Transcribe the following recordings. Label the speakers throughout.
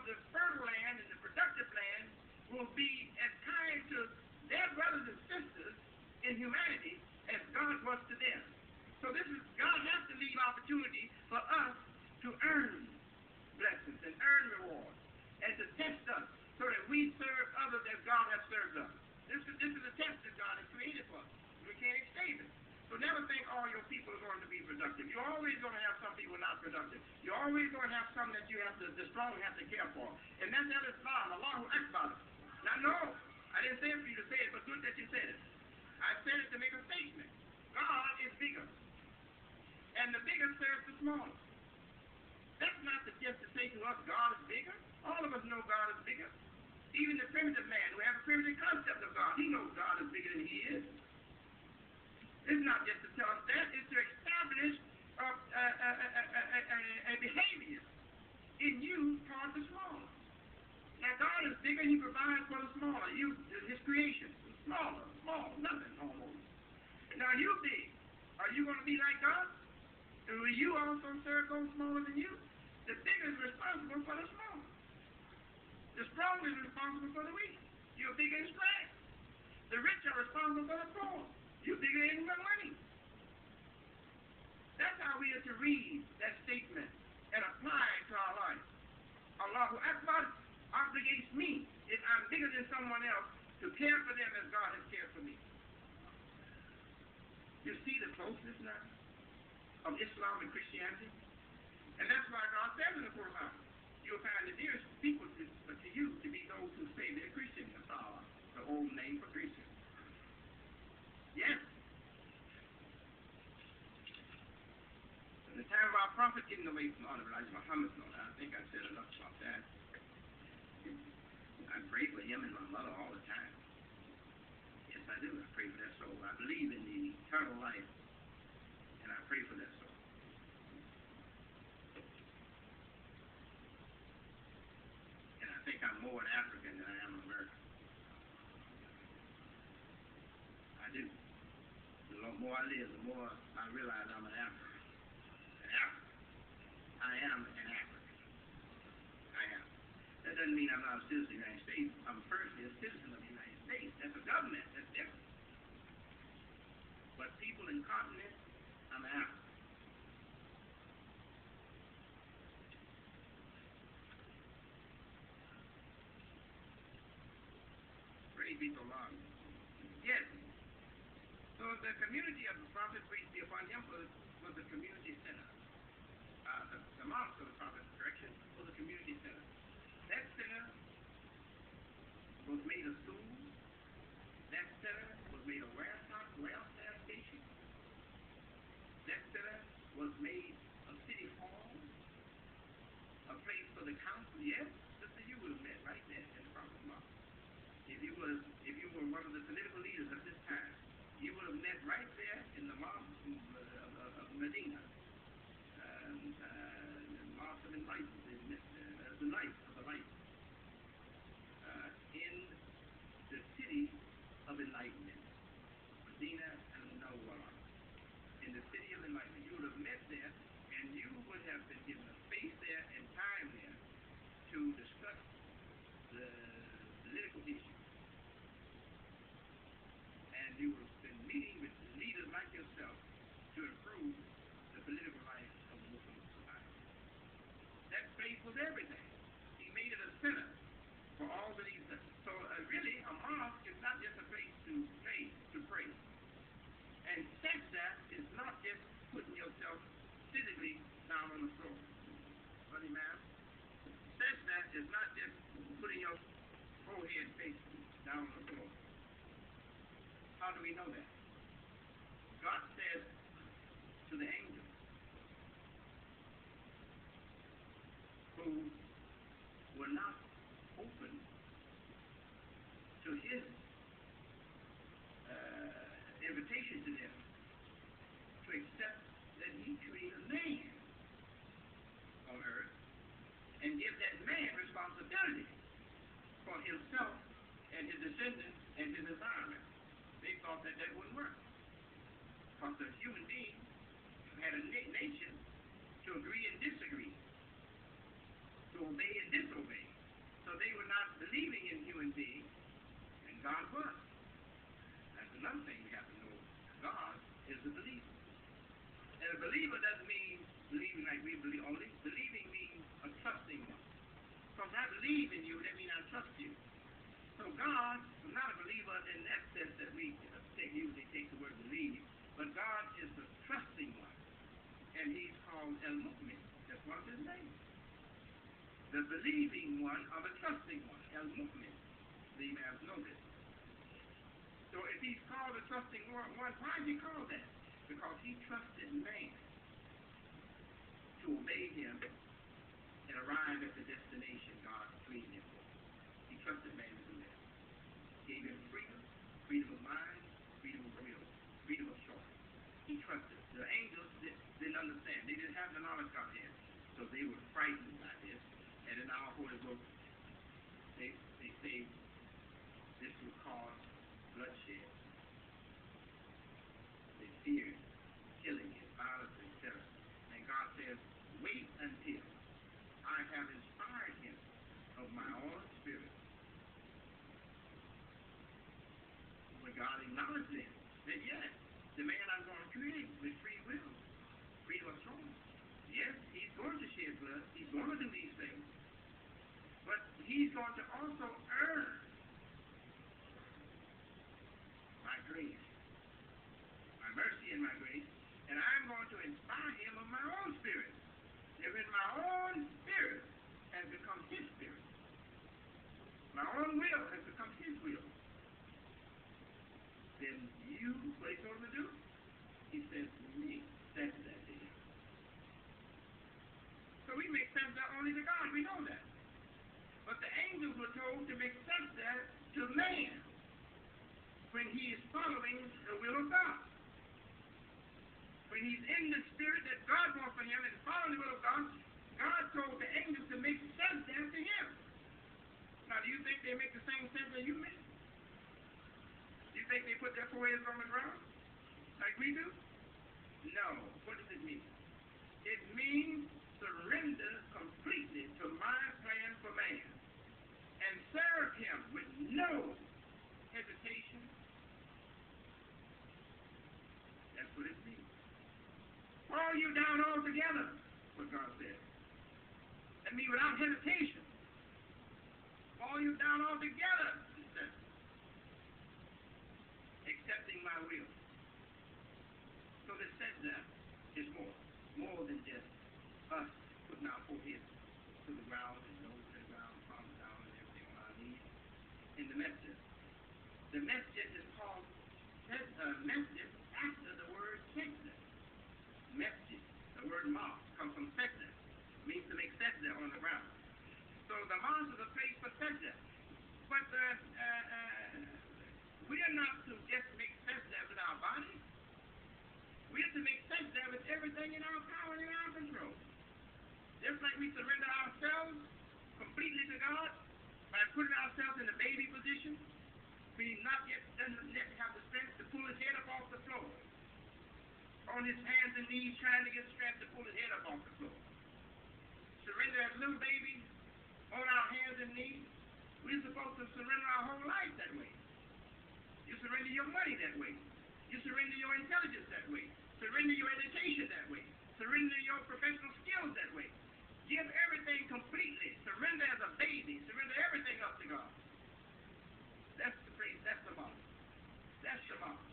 Speaker 1: the fertile land and the productive land will be as kind to their brothers and sisters in humanity as God was to them. So God has to leave opportunity for us to earn blessings and earn rewards and to test us so that we serve others as God has served us. This is a test that God has created for us. We can't escape it. So never think all your people are going to be productive. You're always going to have some people not productive. You're always going to have some that the strong have to care for. And that's Islam, Allahu Akbar. Now, no, I didn't say it for you to say it, but good that you said it. I said it to make a statement. God is bigger. And the bigger serves the smaller. That's not just to say to us, God is bigger. All of us know God is bigger. Even the primitive man who has a primitive concept of God, he knows God is bigger than he is. It's not just to tell us that, it's to establish a behavior in you toward the smaller. Now God is bigger, he provides for the smaller. His creation, smaller, small, nothing almost. Now you big. Are you going to be like God? And will you also serve those smaller than you? The big is responsible for the small. The strong is responsible for the weak. You're bigger in strength. The rich are responsible for the poor. You're bigger in the money. That's how we are to read that statement and apply it to our life. Allahu Akbar obligates me, if I'm bigger than someone else, to care for them as God has cared for me. You see the closeness now of Islam and Christianity? And that's why God says in the Qur'an, you'll find the nearest people to you to be those who say they're Christian. That's the old name for Christian. Yes. In the time of our prophet getting away from honor, like Muhammad, I think I said enough about that. I pray for him and my mother all the time. Yes, I do. I pray for their soul. I believe in the eternal life, and I pray for their soul. And I think I'm more an African than I am an American. I do. The more I live, the more I realize I'm an African. An African. I am an African. I am. That doesn't mean I'm not a citizen of the United States. I'm personally a citizen of the United States. That's a government. That's different. But people in continents, I'm an African. Praise be to Allah. Yes. So the community of the Prophet, peace be upon him, was a community center. The mosque of the Prophet, correction, was a community center. That center was made a school. That center was made a welfare station. That center was made a city hall, a place for the council. Yes, sister, you would have met right there in the Prophet's mosque. If you were one of the political leaders of this time, you would have met right there in the mosque of Medina. The mosque of enlightenment, the light of the light. In the city of enlightenment, Medina and Nawara. In the city of enlightenment, you would have met there, and you would have been given a space there and time there to discuss the political issues. And you would have been meeting with leaders like yourself to improve the political life of the Muslim society. That space was everything. He made it a center for all of these. So really, a mosque is not just a place to pray. And sajda is not just putting yourself physically down on the floor. Brother Imam, sajda is not just putting your forehead face down on the floor. How do we know that? God said to the angels who were not open to his invitation to them to accept that he create a man on earth and give that man responsibility for himself and his descendants and his environment. They thought that wouldn't work. Because the human being had a nature to agree and disagree, to obey and disobey. God was. That's another thing we have to know. God is a believer. And a believer doesn't mean believing like we believe only. Believing means a trusting one. Because I believe in you, that means I trust you. So God is not a believer in that sense that we usually take the word believe, but God is a trusting one. And he's called El-Mu'min. That's what's his name. The believing one or the trusting one. El-Mu'min. The man know this. So if he's called a trusting one, why is he called that? Because he trusted man to obey him and arrive at the destination God created him for. He trusted man to do that. Gave him freedom, freedom of mind, freedom of will, freedom of choice. He trusted. The angels didn't understand. They didn't have the knowledge God had. So they were frightened by this. And in our Holy Book, they say this will cause bloodshed. They feared killing and violence, etc. And God says, wait until I have inspired him of my own spirit. When God acknowledged this, that yes, the man I'm going to create with free will, freedom of choice. Yes, he's going to shed blood. He's going to do these things. But he's going to also earn my grace, my mercy and my grace, and I'm going to inspire him of my own spirit. If in my own spirit has become his spirit, my own will has become his will, then you, what he told him to do? He says, make sense of that to him. So we make sense of that only to God. We know that. But the angels were told to make sense of that to man when he is following the will of God. When he's in the spirit that God wants for him and following the will of God, God told the angels to make sense of that to him. Now, do you think they make the same sense that you make? Do you think they put their foreheads on the ground like we do? No. What does it mean? It means surrender completely to my plan for man and serve him with no hesitation. That's what it means. Fall you down altogether, what God said. That means without hesitation. Fall you down altogether, he said. Accepting my will. So the sajda is more than just us putting our foreheads to the ground and nose to the ground, palms down and everything on our knees. In the masjid. The masjid is called masjid after the word sajda. Masjid, the word mosque, comes from sajda. It means to make sajda on the ground. So the mosque is a place for sajda. But we are not to just make sajda with our body. We have to make sajda with everything in our power and in our control. Just like we surrender ourselves completely to God by putting ourselves in the baby position, we doesn't yet have the strength to pull his head up off the floor. On his hands and knees trying to get strength to pull his head up off the floor. Surrender as little babies on our hands and knees. We're supposed to surrender our whole life that way. You surrender your money that way. You surrender your intelligence that way. Surrender your education that way. Surrender your professional skills that way. Give everything completely. Surrender as a baby. Surrender everything up to God. That's the phrase. That's the model. That's the model.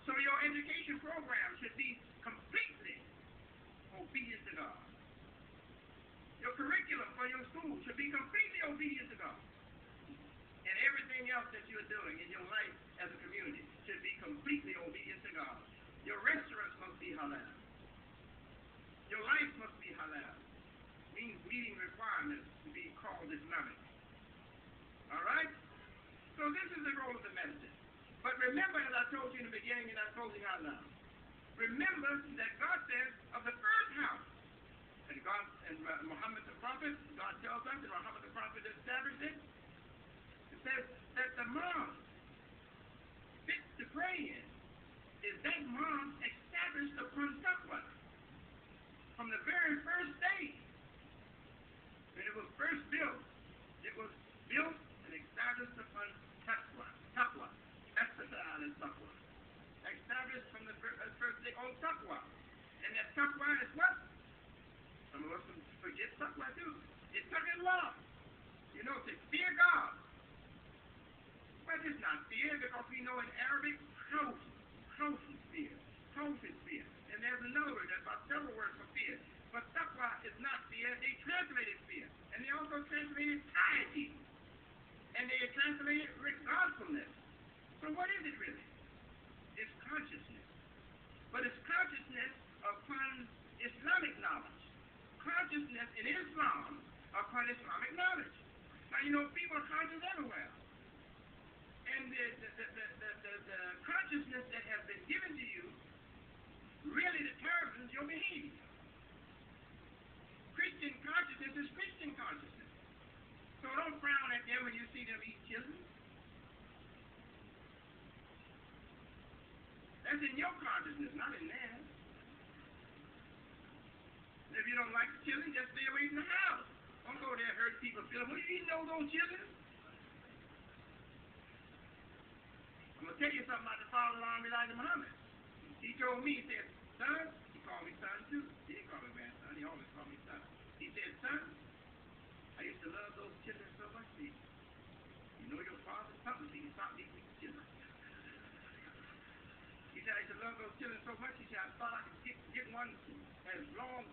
Speaker 1: So your education program should be completely obedient to God. Your curriculum for your school should be completely obedient to God. And everything else that you're doing in your life as a community should be completely obedient to God. Your restaurants must be halal. Your life must be halal. Means meeting requirements to be called Islamic. All right? So this is the role of the message. But remember, as I told you in the beginning, and I'm closing out now, remember that God says of the first house, and God and Muhammad the Prophet, God tells us, and Muhammad the Prophet established it, it says that the mosque fit to pray in is that mosque established upon taqwa. From the very first day, when it was first built, it was built and established upon taqwa. Muslims forget taqwa too. It's taqwa. You know, to fear God. But it's not fear because we know in Arabic, khawf is fear. Khawf is fear. And there's another word, there's about several words for fear. But taqwa is not fear, they translated fear. And they also translated piety. And they translated regardfulness. So what is it really? It's consciousness. But it's consciousness upon Islamic knowledge. Consciousness in Islam upon Islamic knowledge. Now, you know, people are conscious everywhere. And the consciousness that has been given to you really determines your behavior. Christian consciousness is Christian consciousness. So don't frown at them when you see them eat children. That's in your consciousness, not in theirs. And if you don't like the children, just stay away from the house. Don't go there and hurt people's feelings. What do you know those children? I'm going to tell you something about the father-in-law of Elijah Muhammad. He told me, he said, son, he called me son too. He didn't call me grandson, he always called me son. He said, son, I used to love those children so much. You know your father's something, so you stop eating children. He said, I used to love those children so much, he said, I thought I could get one as long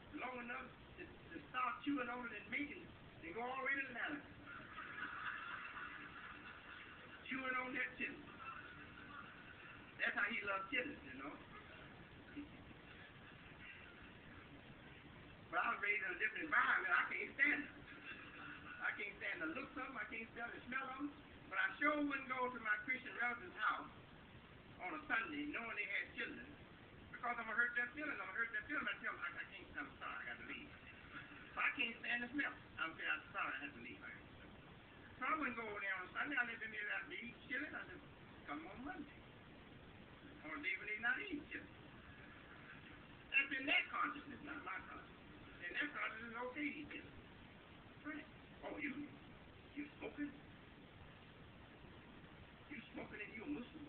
Speaker 1: enough to start chewing on it and making it and go all the way to the ladder. Chewing on that children. That's how he loved children, you know. But I was raised in a different environment. I can't stand it. I can't stand the looks of them. I can't stand the smell of them. But I sure wouldn't go to my Christian relative's house on a Sunday knowing they had children because I'm going to hurt their feelings. I'm going to hurt their feelings. I tell them, I can't, I'm sorry, I got to leave. But I can't stand the smell. I'm saying, I'm sorry, I have to leave. So I wouldn't go over there on Sunday. I let them in after eat children. I just come on Monday. Or a day when they not eating children. That's in that consciousness, not my consciousness. And that consciousness is okay to eat children. Right. Oh, you smoking? You smoking and you a Muslim?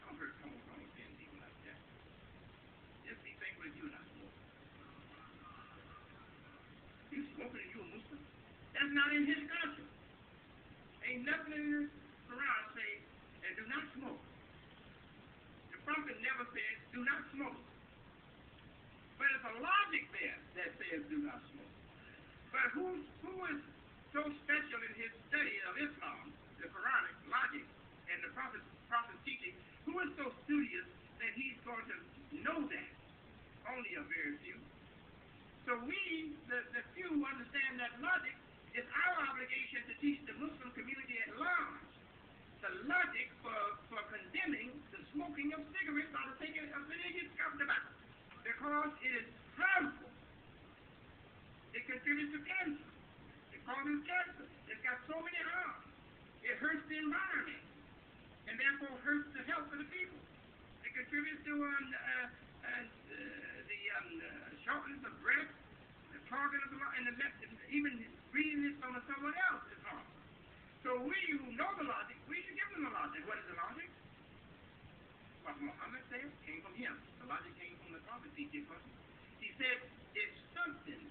Speaker 1: Don't offend people like that. Just be thankful that you're not smoking. You smoking and you a Muslim? That's not in his conscience. Ain't nothing in the Qur'an say, and do not smoke. The prophet never said, do not smoke. But it's a logic there that says do not smoke. But who is so special in his study of Islam, the Quranic logic, and the prophet's teaching, who is so studious that he's going to know that? Only a very few. So we, the few who understand that logic, it's our obligation to teach the Muslim community at large the logic for condemning the smoking of cigarettes or the taking of tobacco. Because it is harmful. It contributes to cancer. It causes cancer. It's got so many harms. It hurts the environment. And therefore hurts the health of the people. It contributes to the shortness of breath, the clogging of the lung, and even breathing it from someone else is harmful. So we who know the logic, we should give them the logic. What is the logic? What Muhammad said came from him. The logic came from the prophet teaching. He said, if something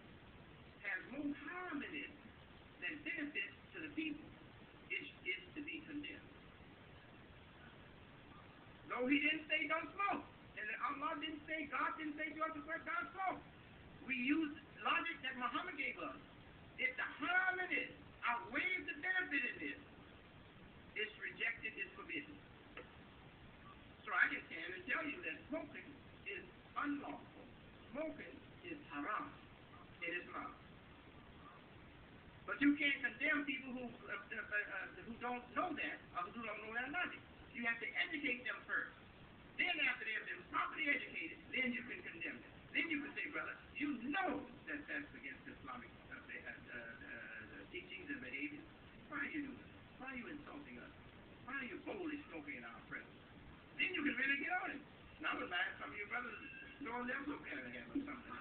Speaker 1: has more harm in it than benefit to the people, it is to be condemned. Though he didn't say don't smoke, and Allah didn't say, God didn't say to us to don't smoke. We use logic that Muhammad gave us. If the harm in it outweighs the benefit in it, it's rejected, it's forbidden. So I can stand and tell you that smoking is unlawful. Smoking is haram in Islam. But you can't condemn people who don't know that, or who don't know that logic. You have to educate them first. Then after they've been properly educated, then you can condemn them. Then you can say, brother, you know that that's against Islamic teachings and behaviors. Why are you doing this? Why are you insulting us? Why are you boldly smoking in our presence? Then you can really get on it. Now I would mind some of your brothers throwing their book at him or something.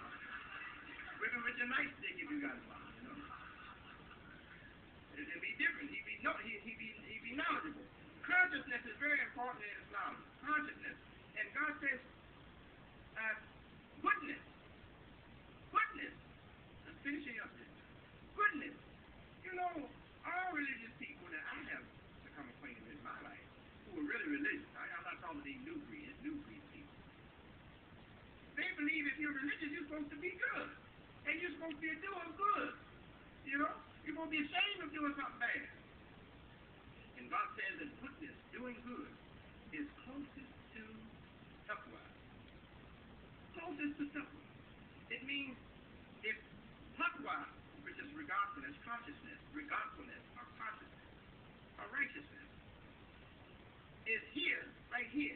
Speaker 1: Whipping with your nightstick if you got one, you know. It'd be different. He'd be knowledgeable. Consciousness is very important in Islam. Consciousness. And God says, goodness won't be ashamed of doing something bad. And God says that goodness, doing good, is closest to taqwa. Closest to taqwa. It means if taqwa, which is regardfulness, consciousness, regardfulness, or consciousness, or righteousness, is here, right here,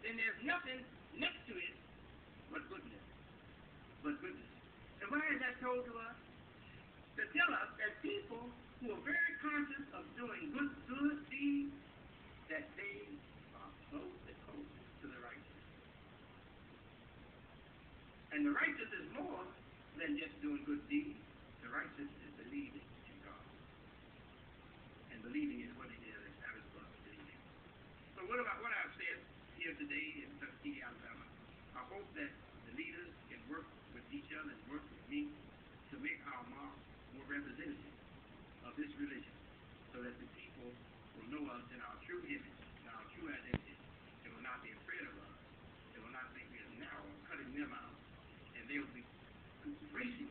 Speaker 1: then there's nothing next to it but goodness. But goodness. And why is that told to us? To tell us that people who are very conscious of doing good deeds, that they are close to the righteous. And the righteous is more than just doing good deeds. The righteous is believing in God. And believing is what it is, that is what believing. So what I've said here today in Tuskegee, Alabama, I hope that the leaders can work with each other and work with me to make our mosque more representative of this religion, so that the people will know us in our true image, in our true identity. They will not be afraid of us. They will not think we are narrow, cutting them out, and they will be embracing